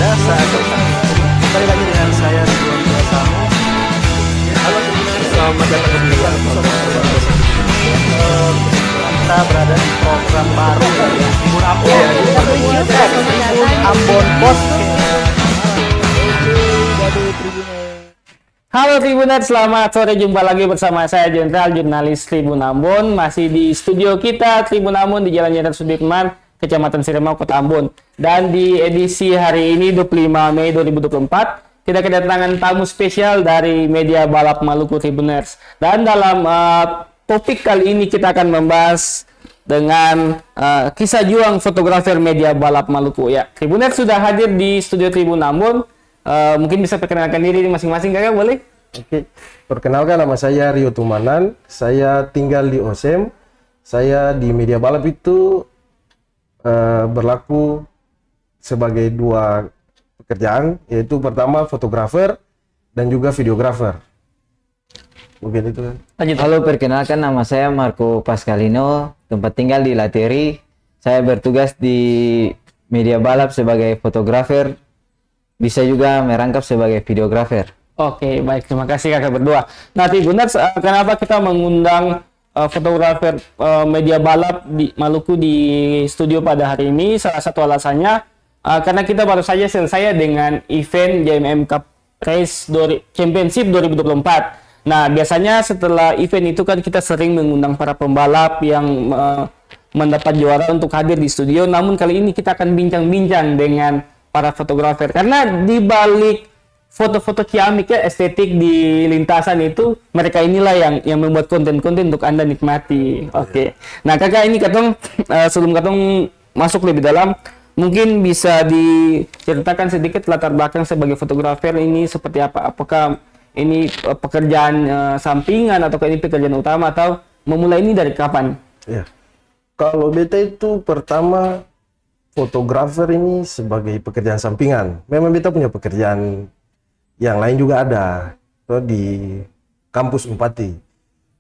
biasa. Kembali lagi dengan saya Ridwan Prasamu. Halo semuanya, selamat datang kembali di kita berada di program baru Tribun Ambon. Tribun Ambon Bos. Halo Tribunet, selamat sore, jumpa lagi bersama saya Jenderal Jurnalis Tribun Ambon. Masih di studio kita Tribun Ambon di Jalan Jenderal Sudirman, Kecamatan Siremau, Kota Ambon. Dan di edisi hari ini 25 Mei 2024 kita kedatangan tamu spesial dari media balap Maluku Tribuners. Dan dalam topik kali ini kita akan membahas dengan kisah juang fotografer media balap Maluku. Ya, Tribuners sudah hadir di studio Tribun Ambon. Mungkin bisa perkenalkan diri masing-masing, kakak boleh? Oke, perkenalkan nama saya Rio Tumanan. Saya tinggal di Osem. Saya di media balap itu berlaku sebagai dua pekerjaan, yaitu pertama fotografer dan juga videografer. Mungkin itu kan. Halo, perkenalkan nama saya Marco Pascalino, tempat tinggal di Lateri. Saya bertugas di media balap sebagai fotografer, bisa juga merangkap sebagai videografer. Oke, baik. Terima kasih kakak berdua. Nah, Tribuners, kenapa kita mengundang fotografer media balap di Maluku di studio pada hari ini? Salah satu alasannya karena kita baru saja selesai dengan event JMM Cup Race Championship 2024. Nah, biasanya setelah event itu kan kita sering mengundang para pembalap yang mendapat juara untuk hadir di studio. Namun kali ini kita akan bincang-bincang dengan para fotografer, karena di balik foto-foto ciamik ya, estetik di lintasan itu, mereka inilah yang membuat konten-konten untuk Anda nikmati. Oke. Nah, kakak ini katong sebelum katong masuk lebih dalam, mungkin bisa diceritakan sedikit latar belakang sebagai fotografer ini seperti apa? Apakah ini pekerjaan sampingan atau ini pekerjaan utama, atau memulai ini dari kapan? Ya. Kalau beta itu pertama fotografer ini sebagai pekerjaan sampingan. Memang beta punya pekerjaan yang lain juga ada di kampus Umpati.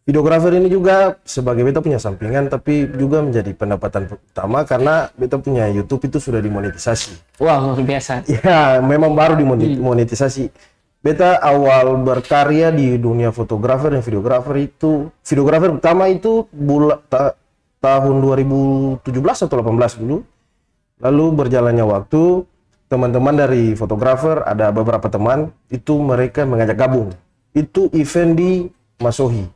Videografer ini juga sebagai beta punya sampingan, tapi juga menjadi pendapatan utama karena beta punya YouTube itu sudah dimonetisasi. Wah, luar biasa. Ya, memang baru dimonetisasi. Beta awal berkarya di dunia fotografer dan videografer itu, videografer pertama itu tahun 2017 atau 18 dulu. Lalu berjalannya waktu, teman-teman dari fotografer, ada beberapa teman, itu mereka mengajak gabung. Itu event di Masohi.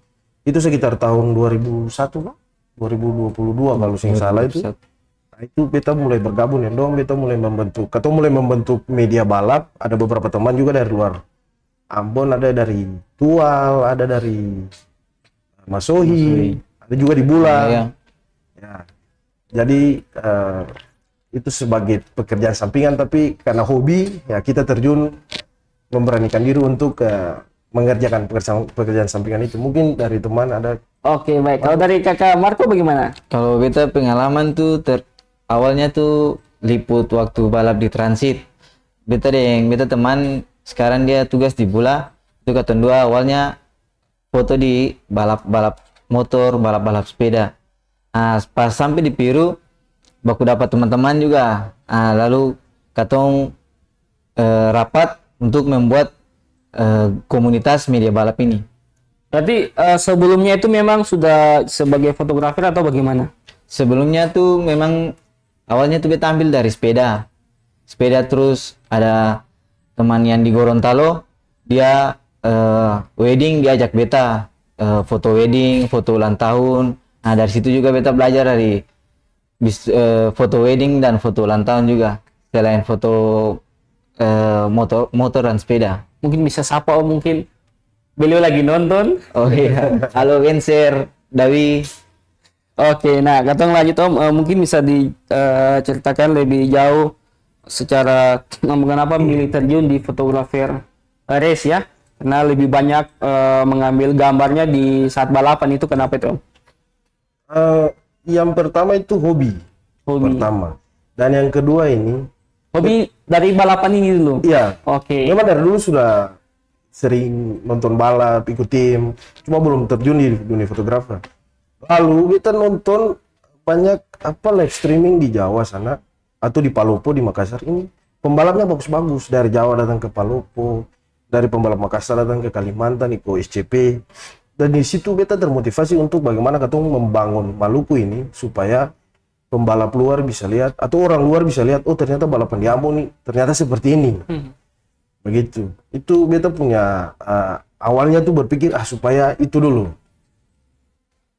Itu sekitar tahun 2001 kan? 2022 kalau saya salah itu. Nah, itu beta mulai bergabung ya dong, beta mulai membentuk media balap. Ada beberapa teman juga dari luar Ambon, ada dari Tual, ada dari Masohi, ada juga di Bulan. Ya. Jadi itu sebagai pekerjaan sampingan, tapi karena hobi ya kita terjun memberanikan diri untuk mengerjakan pekerjaan sampingan itu. Mungkin dari teman ada. Oke, baik. Kalau dari kakak Marco bagaimana? Kalau beta pengalaman tuh awalnya tuh liput waktu balap di transit. Beta teman sekarang dia tugas di Bula. Itu kata dua awalnya foto di balap motor, balap sepeda. Nah, pas sampai di Peru baku dapat teman-teman juga. Lalu katong rapat untuk membuat komunitas media balap ini. Berarti sebelumnya itu memang sudah sebagai fotografer atau bagaimana? Sebelumnya tuh memang awalnya tuh beta ambil dari sepeda terus ada teman yang di Gorontalo, dia wedding, diajak beta foto wedding, foto ulang tahun. Nah, dari situ juga beta belajar dari foto wedding dan foto ulang tahun juga, selain foto motor dan sepeda. Mungkin bisa sapa, mungkin beliau lagi nonton. Oh iya, halo Genser, Dawi. Oke, nah katong lanjut Om, mungkin bisa diceritakan lebih jauh secara kenapa milih terjun di fotografer race ya, karena lebih banyak mengambil gambarnya di saat balapan itu, kenapa itu Om? Yang pertama itu hobi pertama, dan yang kedua ini hobi dari balapan ini dulu. Iya. Oke. Memang dari dulu sudah sering nonton balap, ikut tim, cuma belum terjun di dunia fotografer. Lalu kita nonton banyak live streaming di Jawa sana atau di Palopo di Makassar ini. pembalapnya bagus-bagus, dari Jawa datang ke Palopo, dari pembalap Makassar datang ke Kalimantan ikut SCP. Dan di situ beta termotivasi untuk bagaimana katong membangun Maluku ini supaya pembalap luar bisa lihat atau orang luar bisa lihat, oh ternyata balapan di Ambon nih ternyata seperti ini. Begitu. Itu beta punya awalnya tuh berpikir supaya itu dulu.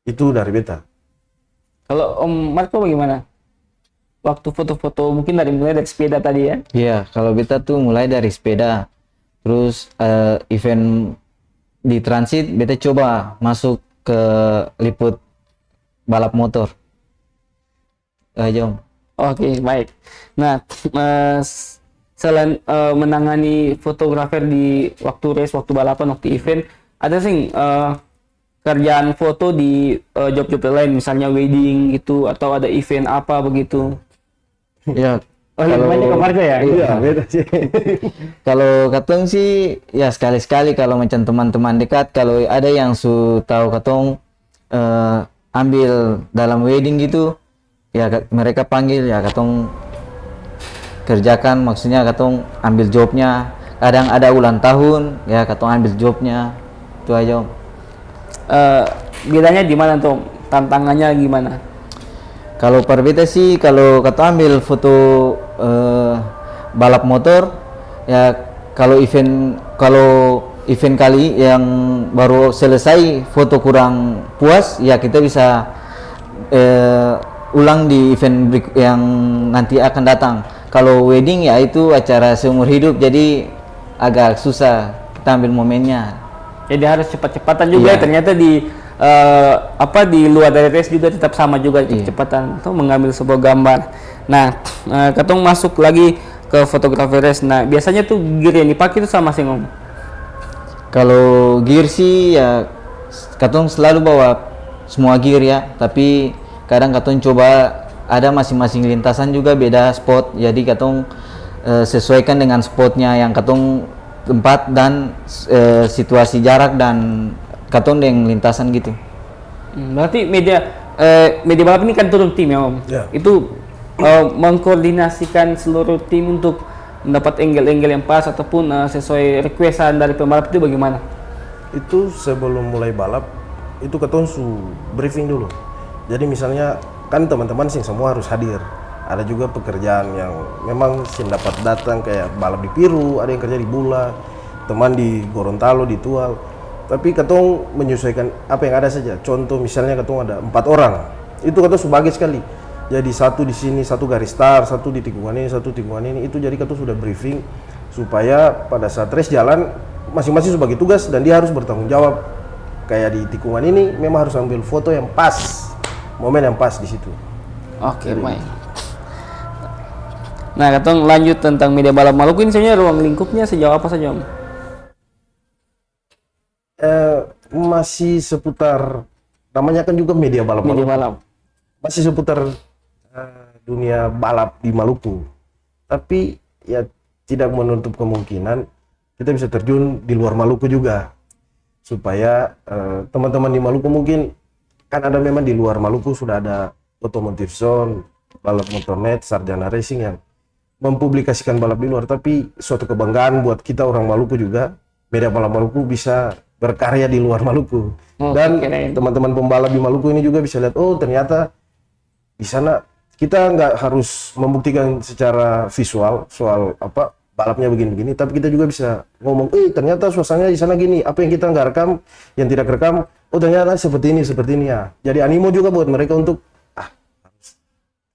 Itu dari beta. Kalau Om Marco bagaimana? Waktu foto-foto mungkin mulai dari sepeda tadi ya? Iya, kalau beta tuh mulai dari sepeda. Terus event di transit beta coba masuk ke liput balap motor. Jom. Oke, baik. Nah, selain menangani fotografer di waktu race, waktu balapan, waktu event, ada sih kerjaan foto di job-job lain, misalnya wedding gitu, atau ada event apa begitu? Ya, Oh, lebih banyak ke Marco ya? Iya, beta sih. kalau katong sih ya sekali-sekali kalau macam teman-teman dekat, kalau ada yang tahu katong ambil dalam wedding gitu, ya mereka panggil ya katong kerjakan, maksudnya katong ambil jobnya. Kadang ada ulang tahun ya katong ambil jobnya, itu aja Om. Bedanya di mana tuh? Tantangannya gimana? Kalau per beta sih kalau kata ambil foto balap motor ya, kalau event kali yang baru selesai foto kurang puas ya kita bisa ulang di event yang nanti akan datang. Kalau wedding ya itu acara seumur hidup, jadi agak susah kita ambil momennya. Jadi harus cepat-cepatan juga Iya. ya, ternyata di luar dari race juga tetap sama juga kecepatan untuk mengambil sebuah gambar. Nah, katong masuk lagi ke fotografi race. Nah, biasanya tuh gear yang dipakai itu sama sih Om. Kalau gear sih ya katong selalu bawa semua gear ya, tapi kadang katong coba ada masing-masing lintasan juga beda spot, jadi katong sesuaikan dengan spotnya yang katong tempat dan situasi jarak dan katong dengan lintasan gitu. Berarti media balap ini kan turun tim ya Om. Ya. Itu mengkoordinasikan seluruh tim untuk mendapat angle-angle yang pas ataupun sesuai requestan dari pembalap itu bagaimana? Itu sebelum mulai balap itu katong briefing dulu. Jadi misalnya kan teman-teman sih semua harus hadir. Ada juga pekerjaan yang memang sih dapat datang kayak balap di Piru, ada yang kerja di Bula, teman di Gorontalo, di Tual. Tapi katong menyesuaikan apa yang ada saja. Contoh misalnya katong ada 4 orang, itu katong subagi sekali. Jadi satu di sini, satu garis start, satu di tikungan ini, satu tikungan ini. Itu jadi katong sudah briefing supaya pada saat race jalan masing-masing sebagai tugas dan dia harus bertanggung jawab. Kayak di tikungan ini memang harus ambil foto yang pas, momen yang pas di situ. Oke, baik. Nah, katong lanjut tentang media balap Maluku ini sebenarnya ruang lingkupnya sejauh apa saja Om? Masih seputar, namanya kan juga media balap Media Maluku. balap. Masih seputar dunia balap di Maluku. Tapi ya tidak menutup kemungkinan kita bisa terjun di luar Maluku juga. Supaya teman-teman di Maluku mungkin kan ada memang di luar Maluku sudah ada Automotive Zone, balap motornet, Sarjana Racing yang mempublikasikan balap di luar. Tapi suatu kebanggaan buat kita orang Maluku juga, media balap Maluku bisa berkarya di luar Maluku. Dan keren. teman-teman pembalap di Maluku ini juga bisa lihat, oh ternyata di sana kita nggak harus membuktikan secara visual soal apa balapnya begini-begini, tapi kita juga bisa ngomong, ternyata suasananya di sana gini, apa yang kita nggak rekam, yang tidak rekam, oh ternyata seperti ini ya. Jadi animo juga buat mereka untuk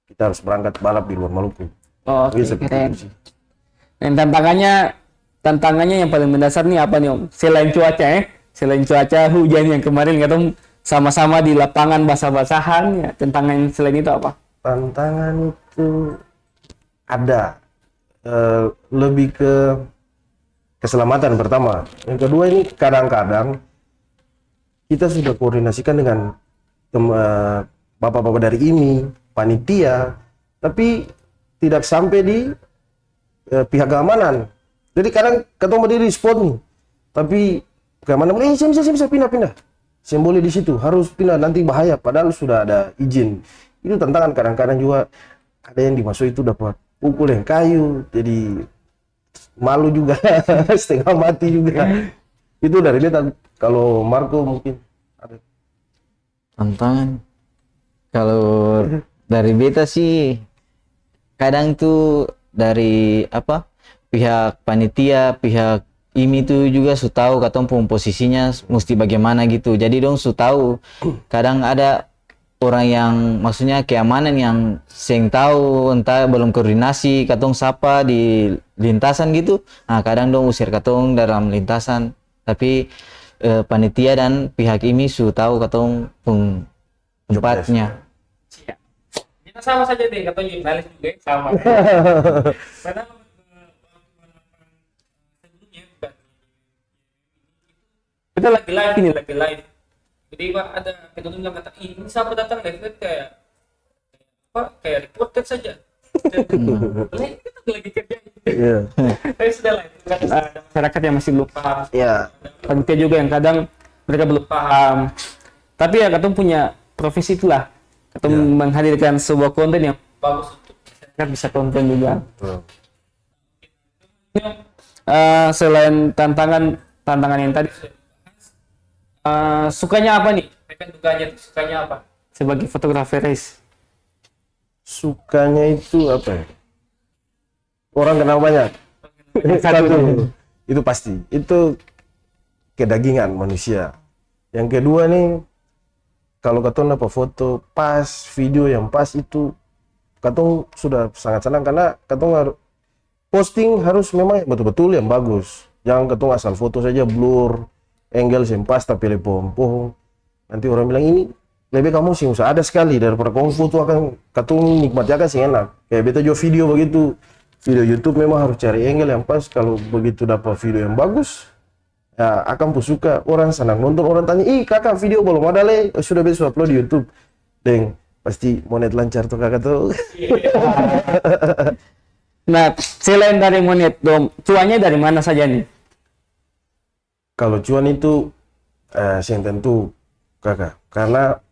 kita harus berangkat balap di luar Maluku. Oh, Jadi seperti keren. itu sih. Dan tantangannya yang paling mendasar nih apa nih Om? Selain cuaca hujan yang kemarin katong sama-sama di lapangan basah-basahan ya, tantangan selain itu apa? Tantangan itu ada. Lebih ke keselamatan pertama. Yang kedua ini kadang-kadang kita sudah koordinasikan dengan bapak-bapak dari IMI, panitia, tapi tidak sampai di pihak keamanan. Jadi kadang ketemu berdiri di spot nih, tapi keamanan saya bisa pindah. Saya boleh di situ, harus pindah nanti bahaya. Padahal sudah ada izin. Itu tantangan kadang-kadang juga ada yang dimasuk itu dapat pukul yang kayu, jadi malu juga, setengah mati juga. Itu dari beta. Kalau Marco mungkin ada. Tantangan. Kalau dari beta sih kadang tuh dari apa pihak panitia, pihak IMI tuh juga su tahu katong pun posisinya mesti bagaimana gitu. Jadi dong su tahu. Kadang ada orang yang maksudnya keamanan yang seng tahu, entah belum koordinasi katong sapa di lintasan gitu. Nah, kadang dong usir katong dalam lintasan. Tapi panitia dan pihak IMI su tahu katong pun tempatnya. Siap. Kita sama saja deh, katanya jurnalis juga sama. Karena sebelumnya kita lagi live ini, lagi live. Jadi Pak ada penonton yang kata, ini siapa datang live kayak apa? Kayak reporter saja. Live kita lagi kerja. Iya. Tapi sudah live. Ada masyarakat yang masih belum paham. Iya. Panitia juga yang kadang mereka belum paham. Tapi ya katong punya profesi itulah. Katong menghadirkan sebuah konten yang bagus untuk masyarakat bisa tonton juga. Selain tantangan yang tadi sukanya apa nih? Rekan dukanya sukanya apa? Sebagai fotografer race. Sukanya itu apa ya? Orang kenal banyak. Satu, itu pasti. Itu kedagingan manusia. Yang kedua nih, kalau katong dapat foto pas, video yang pas itu, katong sudah sangat senang karena katong harus posting harus memang betul-betul yang bagus. Jangan katong asal foto saja blur, angle yang pas tapi lepom-pom. Nanti orang bilang ini lebih kamu sih usah ada sekali daripada kamu foto akan katong nikmati akan sih enak. Kayak beta juga video begitu. Video YouTube memang harus cari angle yang pas. Kalau begitu dapat video yang bagus, ya akan pun suka, orang senang nonton, orang tanya, ih kakak video belum ada le, sudah besok upload di YouTube, deng pasti monet lancar tuh kakak tuh. Nah, selain dari monet, dong, cuannya dari mana saja nih? Kalau cuan itu, yang tentu kakak, karena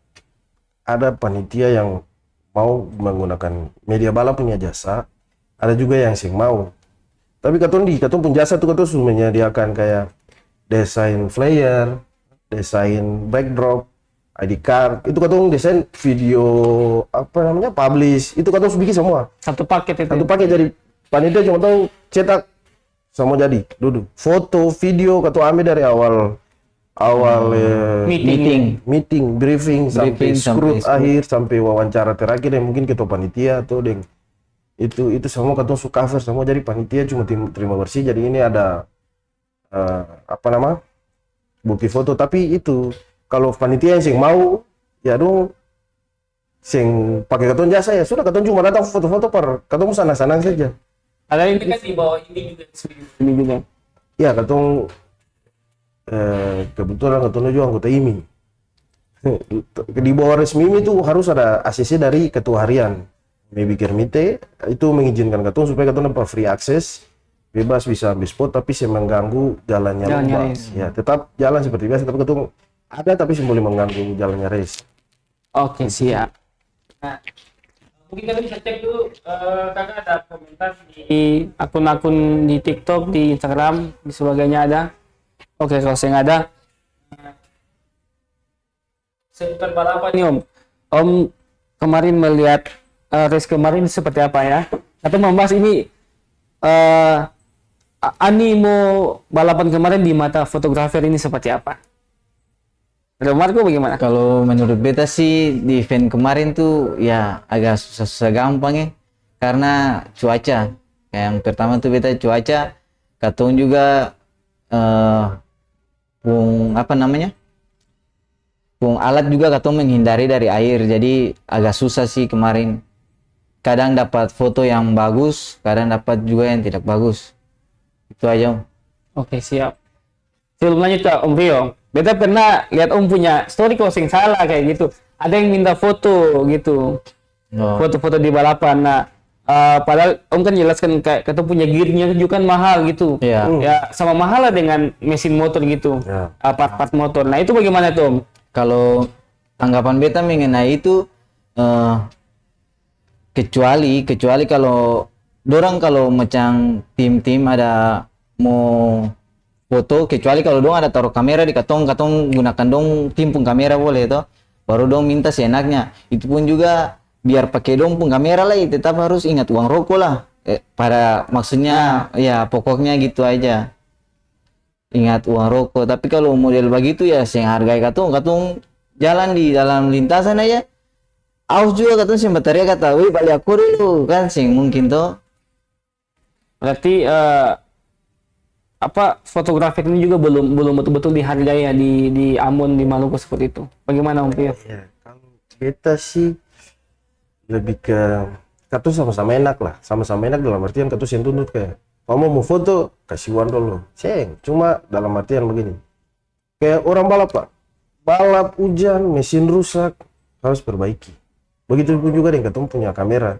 ada panitia yang mau menggunakan media balap punya jasa, ada juga yang sing mau. Tapi katong pun jasa tuh katong sudah menyediakan kayak desain flyer, desain backdrop, ID card, itu katong desain video apa namanya publish, itu katong bikin semua. Satu paket itu. Satu paket, jadi panitia cuma tahu cetak semua jadi duduk. Foto, video katong ambil dari awal meeting, briefing sampai scrut akhir sampai wawancara terakhir yang mungkin ketua panitia atau deng itu semua katong su cover semua, jadi panitia cuma terima bersih. Jadi ini ada apa nama bukti foto, tapi itu kalau panitia yang sing mau ya dong sing pakai katong jasa ya sudah, katong cuma datang foto-foto per katong senang-senang saja. Ada ini kan di bawah ini juga. Ya katong kebetulan katong juga anggota IMI. Di bawah resmi IMI itu harus ada ACC dari ketua harian. Maybe Kermite itu mengizinkan katong supaya katong dapat free access, bebas bisa ambil spot tapi saya mengganggu jalannya lomba. Ya tetap jalan seperti biasa tapi katong ada tapi boleh mengganggu jalannya race. Oke, siap. Nah, mungkin kalian bisa cek dulu kakak ada komentar di akun-akun di TikTok, di Instagram, di sebagainya ada. Oke, kalau saya nggak ada seputar balapan nih Om kemarin melihat race kemarin seperti apa ya? Atau membahas ini animo balapan kemarin di mata fotografer ini seperti apa? Kalau Marco bagaimana? Kalau menurut beta sih di event kemarin tuh ya agak susah gampang ya, karena cuaca. Yang pertama tuh beta cuaca, katong juga apa namanya? Alat juga katong menghindari dari air, jadi agak susah sih kemarin. Kadang dapat foto yang bagus, kadang dapat juga yang tidak bagus. Itu aja Om. Oke, siap. Sebelum lanjut ke Om Rio, beta pernah lihat Om punya story closing salah kayak gitu. Ada yang minta foto gitu, foto-foto di balapan. Nah, padahal Om kan jelaskan kayak kita punya gearnya juga kan mahal gitu. Iya. Ya sama mahal lah dengan mesin motor gitu, part-part motor. Nah itu bagaimana tuh Om? Kalau tanggapan beta mengenai itu kecuali kalau dorang kalau macam tim-tim ada mau foto, kecuali kalau dong ada taruh kamera di katong gunakan dong tim pun kamera boleh toh, baru dong minta seenaknya. Itu pun juga biar pakai dong pun kamera lah, tetap harus ingat uang rokok lah. Pada maksudnya ya pokoknya gitu aja. Ingat uang rokok. Tapi kalau model begitu ya sing hargai katong jalan di dalam lintasan aja. Aus juga katong sing baterai kata, "Wih, balik aku dulu." Kan sing mungkin toh. Berarti fotografer ini juga belum betul-betul dihargai ya di Ambon, di Maluku seperti itu. Bagaimana Om Pio? Ya, kalau beta sih lebih ke katong sama-sama enak lah, sama-sama enak dalam artian katong yang tuntut kayak kamu mau foto kasih uang dulu, cuma dalam artian begini, kayak orang balap pak, balap hujan mesin rusak harus perbaiki, begitu pun juga dengan katong punya kamera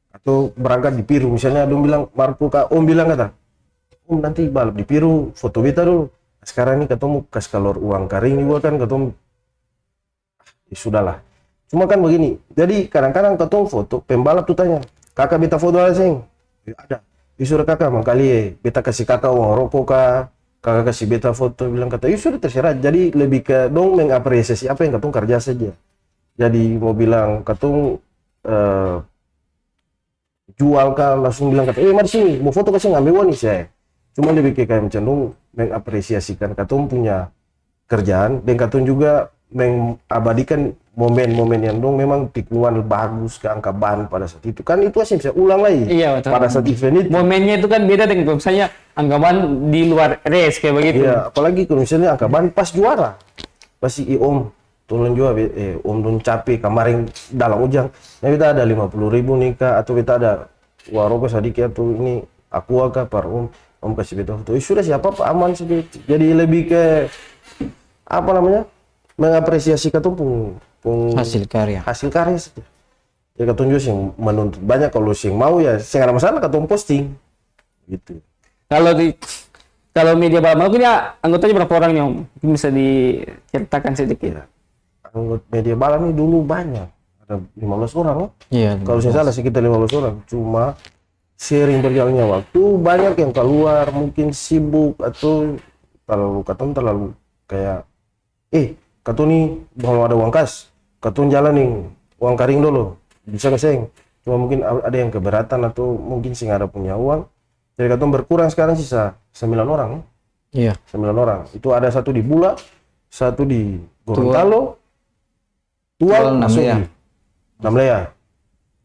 atau berangkat di Piru misalnya, dong bilang Marco kak, Om bilang kata Om nanti balap di Piru foto beta dulu, sekarang ini katong mau kasih kalor uang karing juga kan katong ya sudahlah. Cuma kan begini, jadi kadang-kadang katong foto, pembalap tuh tanya, kakak beta foto ada seng? Ya, ada. Sudah kakak, makali beta kasih kakak uang rokok kak, kakak kasih beta foto, bilang kata, sudah terserah. Jadi lebih ke dong mengapresiasi apa yang katong kerja saja. Jadi mau bilang katong jual kak, langsung bilang kata, mari sini, mau foto kasih ngambil uang nih saya. Cuma lebih kayak macam dong mengapresiasikan katong punya kerjaan, dan katong juga mengabadikan momen-momen yang dong memang tikungan bagus ke angka ban pada saat itu kan itu masih bisa ulang lagi pada saat event itu. Momennya itu kan beda dengan misalnya angka ban di luar race kayak begitu. Iya, apalagi kalau misalnya angka ban pas juara pasti Om tolong juga Om dong capek kemarin dalam ujang nah kita ada 50.000 nih kak, atau kita ada waroko sedikit atau ini aku kak par Om kasih beta foto sudah siapa apa aman sedikit. Jadi lebih ke apa namanya mengapresiasi katong hasil karya saja. Ya katong juga sing menuntut banyak, kalau sing mau ya sing ada masalah katong posting gitu. Kalau media balap Maluku ini anggotanya berapa orang nih Om? Mungkin bisa diceritakan sedikit. Ya, anggota media balap ini dulu banyak, ada 15 orang ya. Iya. Kalau saya salah sekitar 15 orang. Cuma sering berjalannya waktu banyak yang keluar, mungkin sibuk atau terlalu kayak katong nih belum ada uang kas, katong jalan nih uang karing dulu, bisa nggak seng? Cuma mungkin ada yang keberatan atau mungkin sing ada punya uang, jadi katong berkurang sekarang sisa 9 orang. Iya. 9 orang. Itu ada satu di Bula, satu di Gorontalo, Tual, Namlea.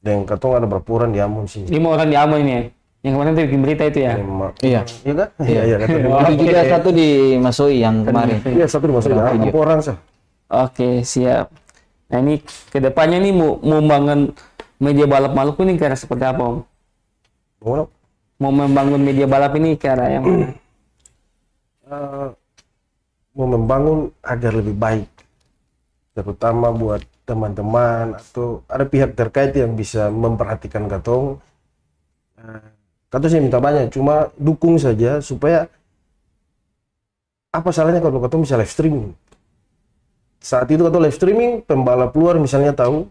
Dan katong ada berapa orang di Ambon sini? 5 orang di Ambon ini ya? Yang kemarin tuh bikin berita itu ya? Iya. Iya kan? Iya. Itu juga satu di Masoi yang kemarin. Iya, satu di Masoi. Berapa orang sah? Oke, siap. Nah ini kedepannya nih mau membangun media balap Maluku ini ke arah seperti apa Om? Mau membangun media balap ini ke arah yang mana? Mau membangun agar lebih baik, terutama buat teman-teman atau ada pihak terkait yang bisa memperhatikan katong. Katong sih minta banyak, cuma dukung saja supaya apa salahnya kalau katong bisa live streaming. Saat itu katong live streaming, pembalap luar misalnya tahu,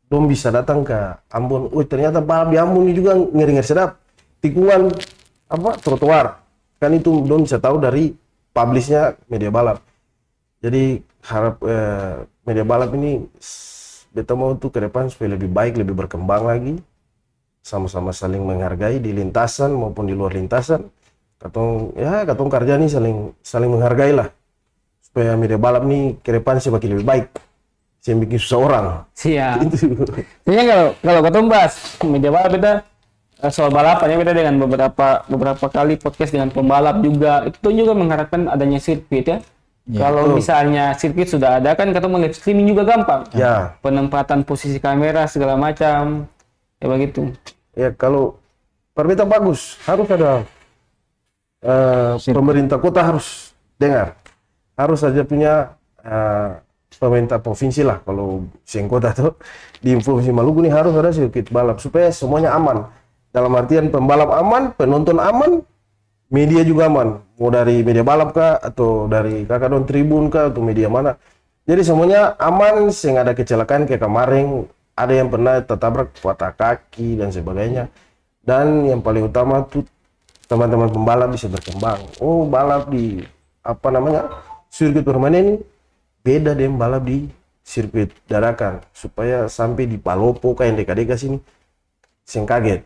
dong bisa datang ke Ambon. Ternyata balap di Ambon ini juga ngeri-ngeri sedap. Tikungan trotoar. Kan itu dong bisa tahu dari publishnya media balap. Jadi harap media balap ini beta mau tuh ke depan supaya lebih baik, lebih berkembang lagi, sama-sama saling menghargai di lintasan maupun di luar lintasan. Katong kerja nih saling menghargai lah, supaya media balap nih ke depan semakin lebih baik, saya bikin susah orang. Siap. Sebenarnya kalau katong bahas media balap kita soal balapan ya, kita dengan beberapa kali podcast dengan pembalap juga, itu juga mengharapkan adanya sirkuit ya. Kalau misalnya sirkuit sudah ada kan kita mau live streaming juga gampang. Ya. Penempatan posisi kamera segala macam. Ya begitu. Ya kalau perbedaan bagus, harus ada pemerintah kota harus dengar. Harus saja punya pemerintah provinsi lah, kalau sing kota tuh di Provinsi Maluku ini harus ada sirkuit balap supaya semuanya aman. Dalam artian pembalap aman, penonton aman, media juga aman, mau dari media balap kah, atau dari kakak don tribun kah, atau media mana. Jadi semuanya aman, sehingga ada kecelakaan kayak kemarin, ada yang pernah tertabrak patah kaki dan sebagainya. Dan yang paling utama tuh teman-teman pembalap bisa berkembang. Oh, balap di apa namanya sirkuit permanen beda deh balap di sirkuit dadakan, supaya sampai di Palopo kayak yang deka-deka sini sing kaget.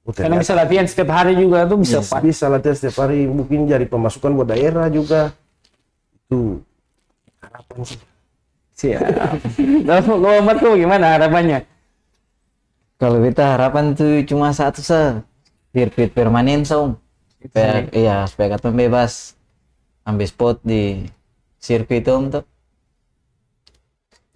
Oh, Karena ternyata bisa latihan setiap hari juga tuh bisa bisa latihan setiap hari, mungkin jadi pemasukan buat daerah juga. Itu harapan sih. Siap. Kalau Muhammad tuh gimana harapannya? Kalau kita harapan tuh cuma satu sirkuit permanen supaya iya supaya kita bebas ambil spot di sirkuit itu tuh.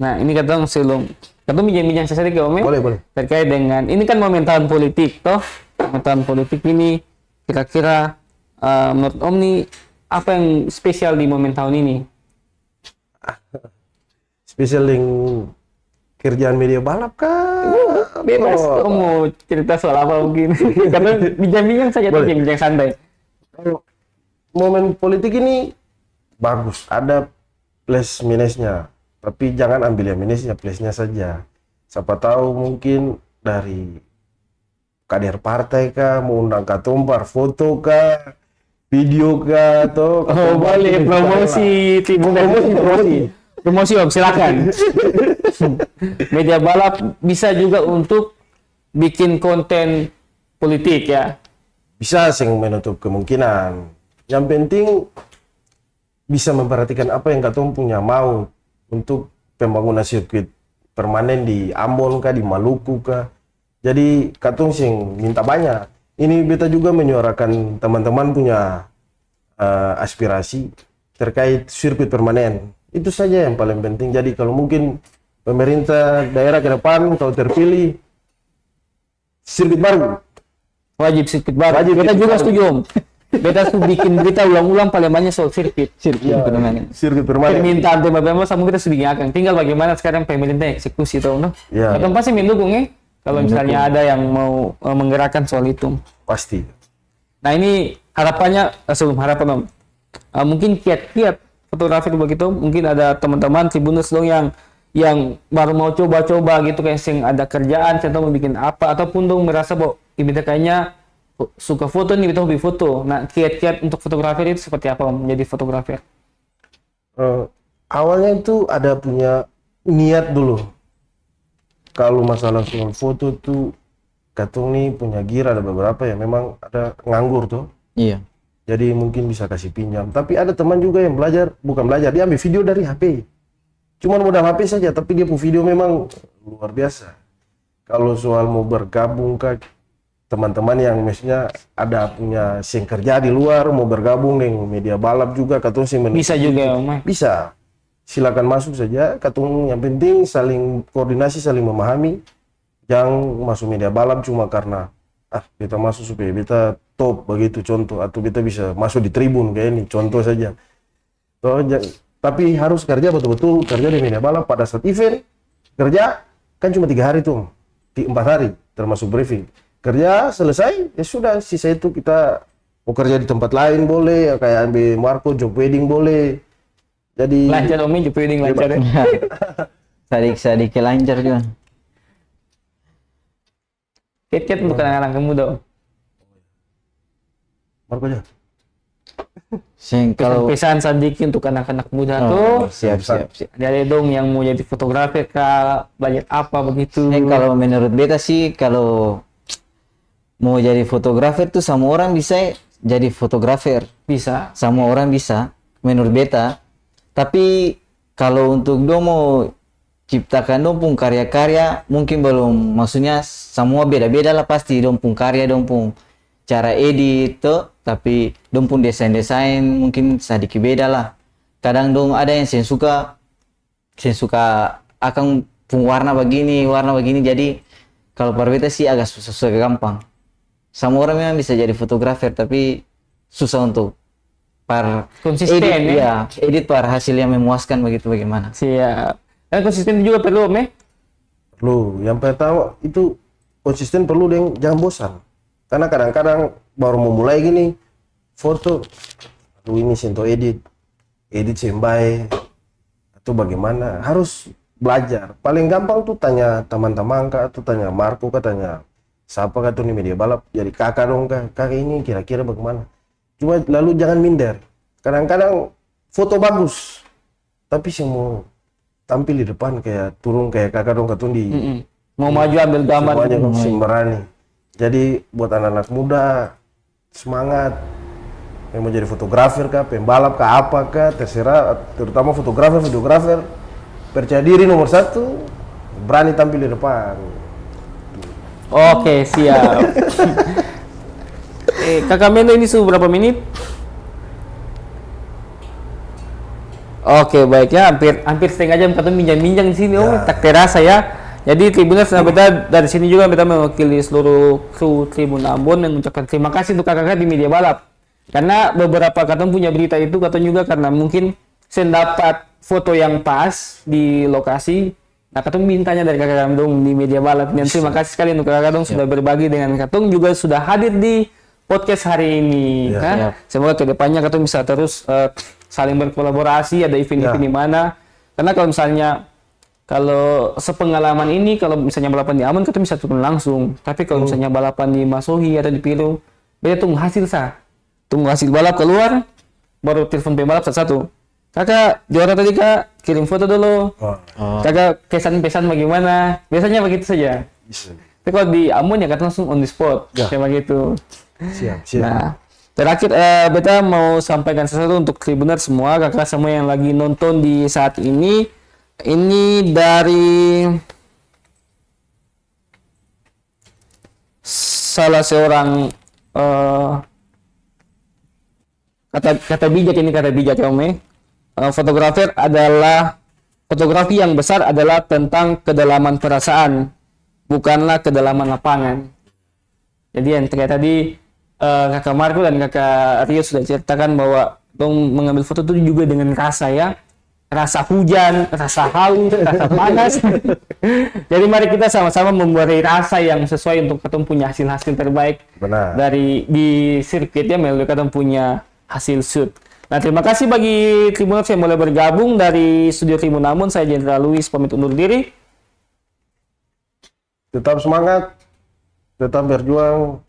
Nah, ini kata sebelum kata bincang-bincang sedikit Om ya? Boleh. Terkait dengan ini kan momen tahun politik toh. Momen tahun politik ini kira-kira menurut Om nih apa yang spesial di momen tahun ini? Spesial yang kerjaan media balap kah? Bebas, Oh, Om mau cerita soal apa mungkin? Karena bincang-bincang saja tuh, Boleh. bincang santai. kalau momen politik ini bagus, ada plus minusnya, tapi jangan ambil yang minusnya, plusnya saja. Siapa tahu mungkin dari kader partai kah, mau undang katumpar, foto kah, video kah, atau Oh, boleh promosi, promosi Om, silakan. Media balap bisa juga untuk bikin konten politik ya. bisa sing menutup kemungkinan. Yang penting bisa memperhatikan apa yang katong punya mau untuk pembangunan sirkuit permanen di Ambon kah, di Maluku kah. Jadi katong sing minta banyak. Ini beta juga menyuarakan teman-teman punya aspirasi terkait sirkuit permanen. Itu saja yang paling penting. Jadi kalau mungkin pemerintah daerah ke depan kalau terpilih sirkuit baru, Wajib sirkuit baru. Wajib Kita sirkuit juga baru. setuju Om. Kita tuh bikin berita ulang-ulang paling banyak soal sirkuit. Permanen. sirkuit permanen. Permintaan tema sama kita sudah akan. Tinggal bagaimana sekarang pemerintah eksekusi tuh, no? Ya. Atau pasti mendukung ya. Kalau misalnya ada yang mau menggerakkan soal itu. Pasti. Nah ini harapannya sebelum harapan Om. Mungkin kiat-kiat fotografer begitu. Mungkin ada teman-teman Tribuners dong yang baru mau coba-coba gitu kayak sing ada kerjaan, contoh mau bikin apa ataupun dong merasa bahwa kita kayaknya suka foto nih, kita hobi foto. Nah, kiat-kiat untuk fotografer itu seperti apa Om menjadi fotografer? Awalnya itu ada punya niat dulu. Kalau masalah soal foto tuh katong nih punya gear ada beberapa yang memang ada nganggur tuh. Iya. Jadi mungkin bisa kasih pinjam. Tapi ada teman juga yang belajar, bukan belajar, dia ambil video dari HP. Cuman modal HP saja, tapi dia punya video memang luar biasa. Kalau soal mau bergabung ke teman-teman yang misalnya ada punya sing kerja di luar, mau bergabung dengan media balap juga, katong sing Bisa juga Om. bisa. Silakan masuk saja. Katong yang penting saling koordinasi, saling memahami. Jangan masuk media balap cuma karena kita masuk supaya kita top begitu contoh, atau kita bisa masuk di tribun kayak ini contoh saja. Tapi harus kerja betul-betul, kerja di media balap pada saat event. Kerja kan cuma 3 hari tuh, 4 hari termasuk briefing. Kerja selesai ya sudah, sisa itu kita mau kerja di tempat lain boleh, ya kayak ambil Marco job wedding boleh. Jadi Lancar Om, job wedding lancar ya. Sadik lancar juga. Kiat-kiat untuk anak-anak muda Om. Marco aja. Kalau Pesan sedikit untuk anak-anak muda tuh. siap. Ada dong yang mau jadi fotografer kah, belajar apa begitu. Kalau menurut beta sih, kalau mau jadi fotografer tuh semua orang bisa jadi fotografer. Bisa. Semua orang bisa, menurut beta. Tapi kalau untuk dong mau ciptakan dong pun karya-karya, mungkin belum. Maksudnya semua beda-beda lah pasti dong pun karya, dong pun cara edit tuh. Tapi dong pun desain-desain mungkin sedikit beda lah. Kadang dong ada yang saya suka akan pun warna begini. Jadi kalau para beta sih agak susah gampang. Semua orang memang bisa jadi fotografer, tapi susah untuk Konsisten edit, ya. edit par hasil yang memuaskan begitu bagaimana. Siap. Dan konsisten juga perlu Om ya. Perlu. Yang pertama itu konsisten perlu, dan jangan bosan. Karena kadang-kadang baru mau mulai gini foto, aduh ini sento edit sembai atau bagaimana, harus belajar. Paling gampang tuh tanya teman-teman kah, atau tanya Marco kah, tanya siapa kata di media balap, jadi kakak dong kak, kakak ini kira-kira bagaimana. Cuma lalu jangan minder. Kadang-kadang foto bagus, tapi semua tampil di depan kayak turun kayak kakak dong katun di Mau maju ambil gambar. semuanya sembarani. Jadi buat anak-anak muda semangat, yang mau jadi fotografer kah, pembalap kah, apa kah, terserah. Terutama fotografer, percaya diri nomor 1, berani tampil di depan. Oke, siap. Kakak Mendo ini sudah berapa menit? Oke, baik ya, hampir setengah jam kita minjang-minjang di sini. Oh, tak terasa ya. Jadi Tribuners, kita dari sini juga kita mewakili seluruh kru Tribun Ambon mengucapkan terima kasih untuk kakak-kakak di media balap. Karena beberapa katong punya berita itu katong juga karena mungkin saya dapat foto yang pas di lokasi. Nah, katong mintanya dari kakak dong di media balap. Dan terima kasih sekali untuk kakak dong sudah berbagi dengan katong, juga sudah hadir di podcast hari ini. Kan? Semoga kedepannya katong bisa terus saling berkolaborasi, ada event-event di mana. Karena kalau sepengalaman ini, kalau misalnya balapan di Ambon, kita bisa turun langsung. Tapi kalau misalnya balapan di Masohi atau di Pilo, beda tunggu hasil Tunggu hasil balap keluar, baru telepon pembalap satu-satu. Kakak, juara tadi kak, kirim foto dulu. Kakak, pesan-pesan bagaimana? Biasanya begitu saja. Tapi kalau di Ambon ya, kata langsung on the spot. Kayak begitu. Siap. Nah, terakhir, beta mau sampaikan sesuatu untuk Tribuners semua, kakak semua yang lagi nonton di saat ini. Ini dari salah seorang kata bijak ya Om. Fotografi yang besar adalah tentang kedalaman perasaan, bukanlah kedalaman lapangan. Jadi yang terkait tadi kakak Marco dan kakak Rio sudah ceritakan bahwa mengambil foto itu juga dengan rasa ya. Rasa hujan, rasa haus, rasa panas. Jadi mari kita sama-sama membuat rasa yang sesuai untuk kita punya hasil-hasil terbaik. Benar. Di sirkuit ya, melalui kita punya hasil shoot. Nah, terima kasih bagi Tribuners yang boleh bergabung dari studio Tribun Ambon. Saya Jenderal Luis pamit undur diri. Tetap semangat, tetap berjuang.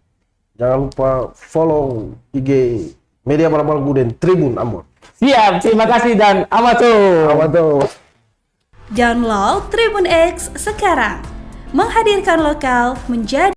Jangan lupa follow IG Media Balap Guden Tribun Ambon. Siap, terima kasih dan amato. Download Tribun X sekarang. Menghadirkan lokal menjadi